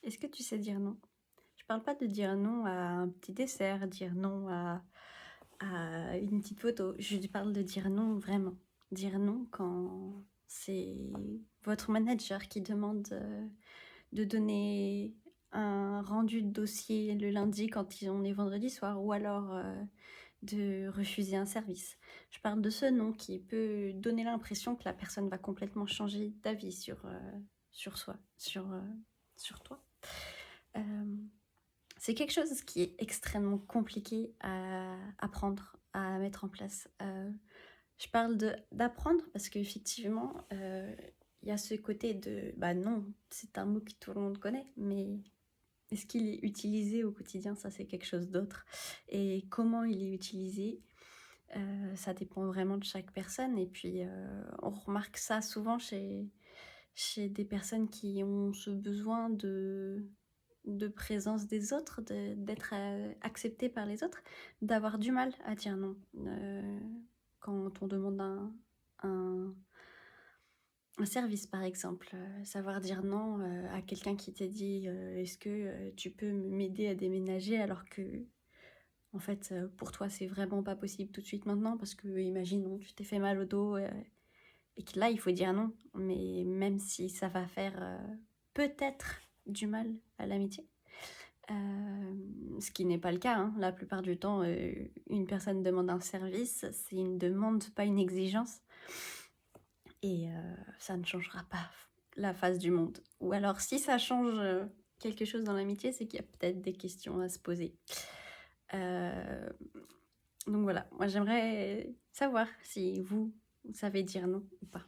Est-ce que tu sais dire non? Je parle pas de dire non à un petit dessert, dire non à une petite photo. Je parle de dire non vraiment. Dire non quand c'est votre manager qui demande de donner un rendu de dossier le lundi quand on est vendredi soir, ou alors de refuser un service. Je parle de ce non qui peut donner l'impression que la personne va complètement changer d'avis sur soi, sur toi. Euh, c'est quelque chose qui est extrêmement compliqué à apprendre, à mettre en place. Je parle d'apprendre parce qu'effectivement, il y a ce côté de bah non, c'est un mot que tout le monde connaît, mais est-ce qu'il est utilisé au quotidien? Ça, c'est quelque chose d'autre. Et comment il est utilisé, ça dépend vraiment de chaque personne. Et puis, on remarque ça souvent chez des personnes qui ont ce besoin de présence des autres, d'être accepté par les autres, d'avoir du mal à dire non. Quand on demande un, un service, par exemple, savoir dire non à quelqu'un qui t'a dit est-ce que tu peux m'aider à déménager alors que en fait pour toi c'est vraiment pas possible tout de suite maintenant parce que imaginons tu t'es fait mal au dos et que là il faut dire non, mais même si ça va faire peut-être du mal à l'amitié, ce qui n'est pas le cas, hein. La plupart du temps, une personne demande un service, c'est une demande, pas une exigence. Et ça ne changera pas la face du monde. Ou alors, si ça change quelque chose dans l'amitié, c'est qu'il y a peut-être des questions à se poser. Donc voilà, moi j'aimerais savoir si vous savez dire non ou pas.